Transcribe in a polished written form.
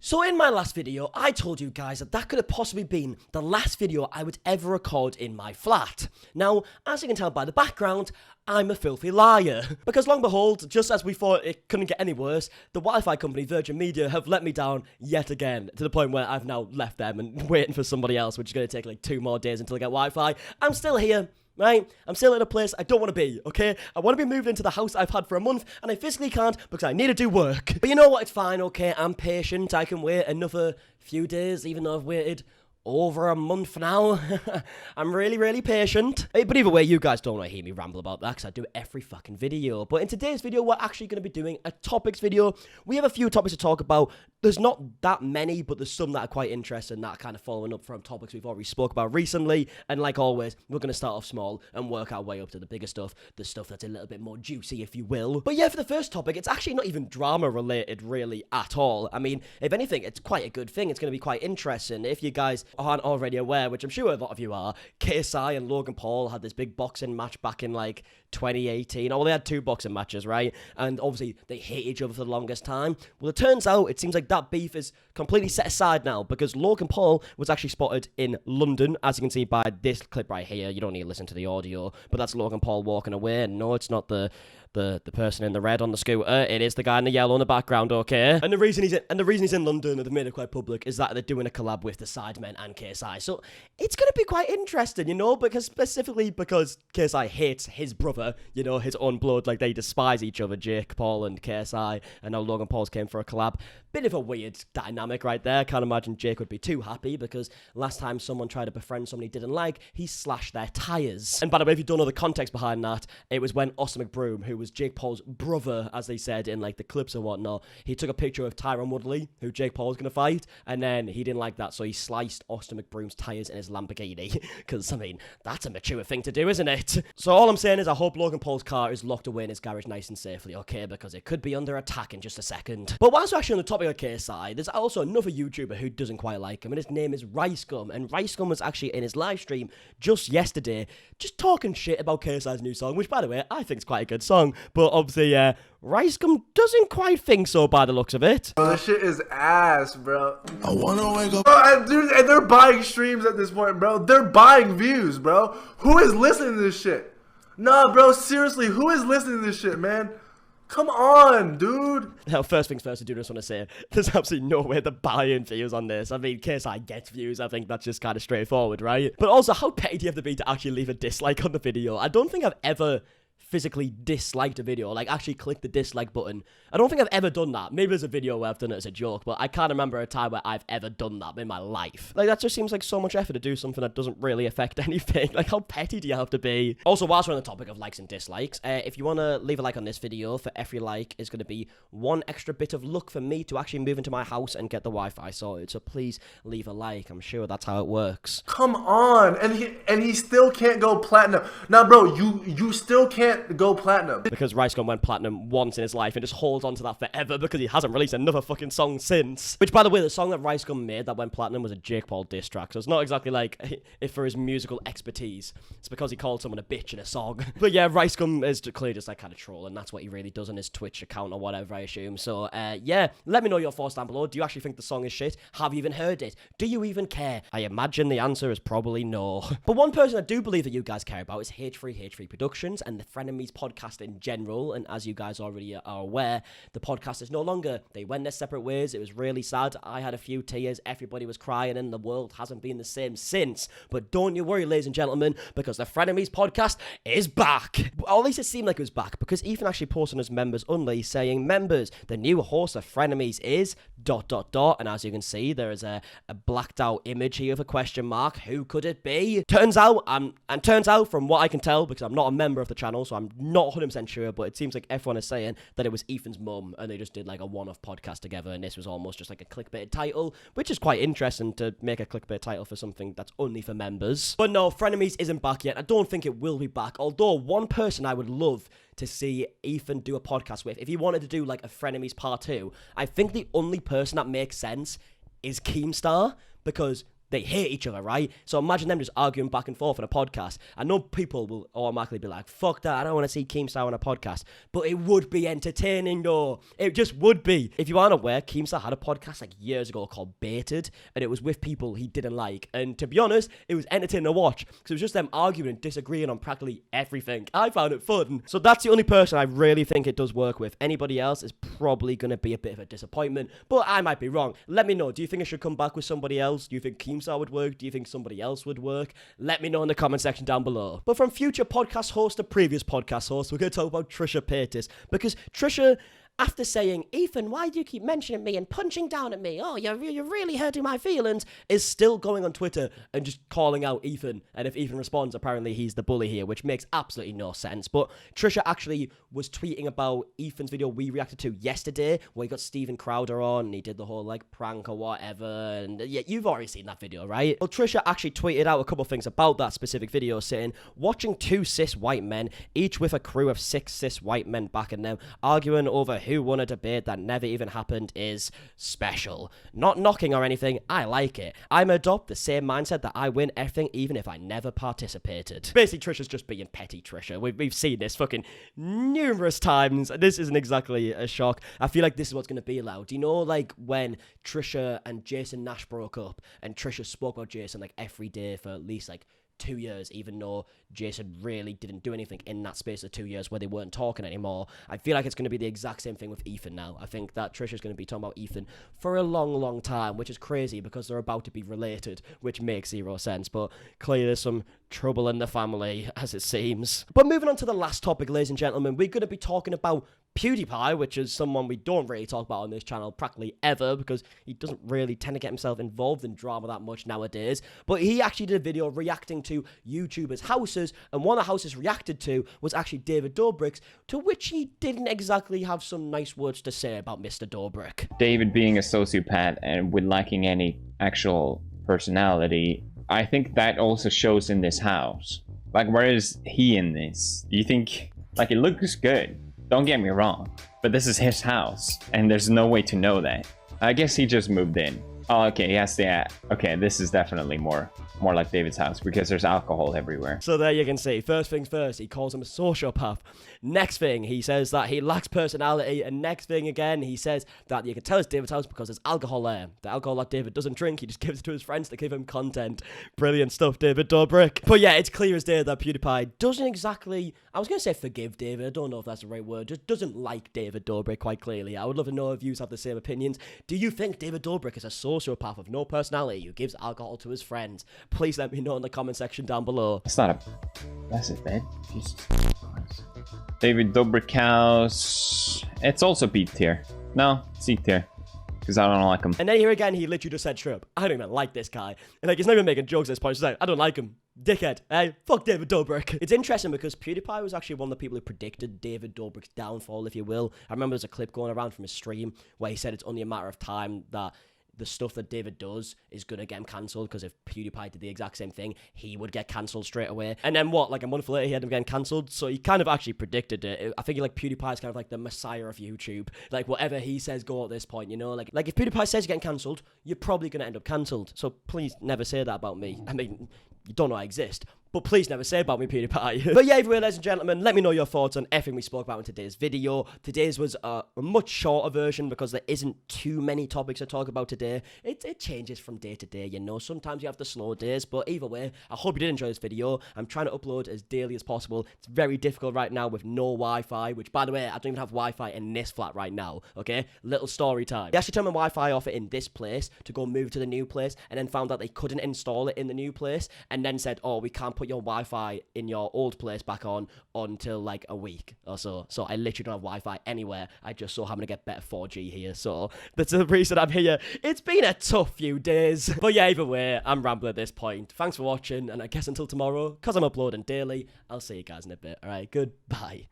So in my last video, I told you guys that could have possibly been the last video I would ever record in my flat. Now, as you can tell by the background, I'm a filthy liar. Because long behold, just as we thought it couldn't get any worse, the Wi-Fi company Virgin Media have let me down yet again, to the point where I've now left them and waiting for somebody else, which is going to take like 2 more days until I get Wi-Fi. I'm still here. Right? I'm still in a place I don't want to be, okay? I want to be moved into the house I've had for a month, and I physically can't because I need to do work. But you know what? It's fine, okay? I'm patient. I can wait another few days, even though I've waited over a month now. I'm really patient. But either way, you guys don't want to hear me ramble about that because I do every fucking video. But in today's video, we're actually going to be doing a topics video. We have a few topics to talk about. There's not that many, but there's some that are quite interesting that are kind of following up from topics we've already spoke about recently. And like always, we're going to start off small and work our way up to the bigger stuff, the stuff that's a little bit more juicy, if you will. But yeah, for the first topic, it's actually not even drama related really at all. I mean, if anything, it's quite a good thing. It's going to be quite interesting. If you guys aren't already aware, which I'm sure a lot of you are, KSI and Logan Paul had this big boxing match back in like 2018. Oh, well, they had 2 boxing matches, right? And obviously they hate each other for the longest time. Well, it turns out it seems like that beef is completely set aside now because Logan Paul was actually spotted in London, as you can see by this clip right here. You don't need to listen to the audio, but that's Logan Paul walking away. And no, it's not the person in the red on the scooter. It is the guy in the yellow in the background, okay? And the reason he's in London, and they've made it quite public, is that they're doing a collab with the Sidemen and KSI. So it's gonna be quite interesting, you know, because specifically because KSI hates his brother, you know, his own blood, like they despise each other, Jake Paul and KSI, and now Logan Paul's came for a collab. Bit of a weird dynamic right there. Can't imagine Jake would be too happy because last time someone tried to befriend somebody he didn't like, he slashed their tires. And by the way, if you don't know the context behind that, it was when Austin McBroom, who was Jake Paul's brother, as they said in like the clips and whatnot, he took a picture of Tyron Woodley, who Jake Paul was going to fight, and then he didn't like that, so he sliced Austin McBroom's tires in his Lamborghini. Because, I mean, that's a mature thing to do, isn't it? So all I'm saying is I hope Logan Paul's car is locked away in his garage nice and safely, okay? Because it could be under attack in just a second. But whilst we're actually on the topic of KSI, there's also another YouTuber who doesn't quite like him, and his name is Ricegum. And Ricegum was actually in his live stream just yesterday, just talking shit about KSI's new song, which, by the way, I think is quite a good song. But obviously, Ricegum doesn't quite think so by the looks of it. Bro, this shit is ass, bro. I wanna wake up. Bro, dude, and they're buying streams at this point, bro. They're buying views, bro. Who is listening to this shit? Nah, bro, seriously, who is listening to this shit, man? Come on, dude. Now, first things first, I do just want to say, there's absolutely no way they're buying views on this. I mean, KSI gets views. I think that's just kind of straightforward, right? But also, how petty do you have to be to actually leave a dislike on the video? I don't think I've ever physically disliked a video, like actually click the dislike button. I don't think I've ever done that. Maybe there's a video where I've done it as a joke, but I can't remember a time where I've ever done that in my life. Like, that just seems like so much effort to do something that doesn't really affect anything. Like, how petty do you have to be? Also, whilst we're on the topic of likes and dislikes, if you want to leave a like on this video, for every like is going to be 1 extra bit of luck for me to actually move into my house and get the Wi-Fi sorted. So please leave a like. I'm sure that's how it works. Come on, and he still can't go platinum. Now, bro, you still can't go platinum because Ricegum went platinum once in his life and just holds on to that forever because he hasn't released another fucking song since. Which, by the way, the song that Ricegum made that went platinum was a Jake Paul diss track, so it's not exactly like if for his musical expertise. It's because he called someone a bitch in a song. But yeah, Ricegum is clearly just like kind of trolling. That's what he really does on his Twitch account or whatever, I assume. So yeah, let me know your thoughts down below. Do you actually think the song is shit? Have you even heard it? Do you even care? I imagine the answer is probably no. But one person I do believe that you guys care about is H3 Productions and the Frenemies podcast in general. And as you guys already are aware, the podcast is no longer. They went their separate ways. It was really sad. I had a few tears. Everybody was crying and the world hasn't been the same since. But don't you worry, ladies and gentlemen, because the Frenemies podcast is back. Or at least it seemed like it was back, because Ethan actually posted on his members only saying, members, the new host of Frenemies is ... And as you can see, there is a blacked out image here of a question mark. Who could it be? Turns out from what I can tell, because I'm not a member of the channel, so I'm not 100% sure, but it seems like everyone is saying that it was Ethan's mum, and they just did like a one-off podcast together, and this was almost just like a clickbait title, which is quite interesting to make a clickbait title for something that's only for members. But no, Frenemies isn't back yet. I don't think it will be back, although one person I would love to see Ethan do a podcast with, if he wanted to do like a Frenemies part 2, I think the only person that makes sense is Keemstar, because they hate each other, right? So imagine them just arguing back and forth on a podcast. I know people will automatically be like, fuck that, I don't want to see Keemstar on a podcast. But it would be entertaining, though. It just would be. If you aren't aware, Keemstar had a podcast like years ago called Baited, and it was with people he didn't like. And to be honest, it was entertaining to watch, because it was just them arguing and disagreeing on practically everything. I found it fun. So that's the only person I really think it does work with. Anybody else is probably going to be a bit of a disappointment, but I might be wrong. Let me know. Do you think I should come back with somebody else? Do you think Keemstar would work? Do you think somebody else would work? Let me know in the comment section down below. But from future podcast host to previous podcast host, we're going to talk about Trisha Paytas, because Trisha, after saying, Ethan, why do you keep mentioning me and punching down at me? Oh, you're really hurting my feelings, is still going on Twitter and just calling out Ethan. And if Ethan responds, apparently he's the bully here, which makes absolutely no sense. But Trisha actually was tweeting about Ethan's video we reacted to yesterday, where he got Steven Crowder on and he did the whole like prank or whatever. And yeah, you've already seen that video, right? Well, Trisha actually tweeted out a couple things about that specific video, saying, watching two cis white men, each with a crew of 6 cis white men backing them, arguing over who won a debate that never even happened is special. Not knocking or anything, I like it. I'm adopt the same mindset that I win everything even if I never participated. Basically, Trisha's just being petty Trisha. We've seen this fucking numerous times. This isn't exactly a shock. I feel like this is what's going to be allowed. Do you know, like, when Trisha and Jason Nash broke up, and Trisha spoke about Jason, like, every day for at least, like, 2 years, even though Jason really didn't do anything in that space of 2 years where they weren't talking anymore. I feel like it's going to be the exact same thing with Ethan now. I think that Trisha's going to be talking about Ethan for a long, long time, which is crazy because they're about to be related, which makes zero sense. But clearly there's some trouble in the family, as it seems. But moving on to the last topic, ladies and gentlemen, we're going to be talking about PewDiePie, which is someone we don't really talk about on this channel practically ever, because he doesn't really tend to get himself involved in drama that much nowadays. But he actually did a video reacting to YouTubers' houses, and one of the houses reacted to was actually David Dobrik's, to which he didn't exactly have some nice words to say about Mr. Dobrik. David being a sociopath and with lacking any actual personality, I think that also shows in this house. Like, where is he in this? Do you think, like, it looks good? Don't get me wrong, but this is his house, and there's no way to know that. I guess he just moved in. Oh, okay, yes, yeah. Okay, this is definitely more like David's house, because there's alcohol everywhere. So there you can see. First things first, he calls him a sociopath. Next thing, he says that he lacks personality. And next thing again, he says that you can tell it's David's house because there's alcohol there. The alcohol that David doesn't drink, he just gives it to his friends to give him content. Brilliant stuff, David Dobrik. But yeah, it's clear as day that PewDiePie doesn't exactly, I was going to say forgive David. I don't know if that's the right word. Just doesn't like David Dobrik quite clearly. I would love to know if you have the same opinions. Do you think David Dobrik is a sociopath with no personality who gives alcohol to his friends? Please let me know in the comment section down below. It's not a... That's it, man. Jesus Christ. David Dobrik house... It's also B tier. No, C tier. Because I don't like him. And then here again, he literally just said, straight up, I don't even like this guy. And like, he's not even making jokes at this point. He's like, I don't like him. Dickhead. Hey, fuck David Dobrik. It's interesting because PewDiePie was actually one of the people who predicted David Dobrik's downfall, if you will. I remember there's a clip going around from his stream where he said it's only a matter of time that the stuff that David does is going to get him cancelled, because if PewDiePie did the exact same thing, he would get cancelled straight away. And then what, like a month later, he had him getting cancelled? So he kind of actually predicted it. I think like PewDiePie is kind of like the messiah of YouTube. Like whatever he says, go at this point, you know? Like if PewDiePie says you're getting cancelled, you're probably going to end up cancelled. So please never say that about me. I mean, you don't know I exist, but please never say about me, PewDiePie. But yeah, anyway, ladies and gentlemen, let me know your thoughts on everything we spoke about in today's video. Today's was a much shorter version because there isn't too many topics to talk about today. It changes from day to day, you know. Sometimes you have the slow days, but either way, I hope you did enjoy this video. I'm trying to upload as daily as possible. It's very difficult right now with no Wi-Fi, which, by the way, I don't even have Wi-Fi in this flat right now, okay? Little story time. They actually turned my Wi-Fi off in this place to go move to the new place, and then found out they couldn't install it in the new place, and then said, oh, we can't put your Wi-Fi in your old place back on until like a week or so. So I literally don't have Wi-Fi anywhere. I just so happen to get better 4G here. So that's the reason I'm here. It's been a tough few days. But yeah, either way, I'm rambling at this point. Thanks for watching. And I guess until tomorrow, because I'm uploading daily, I'll see you guys in a bit. All right, goodbye.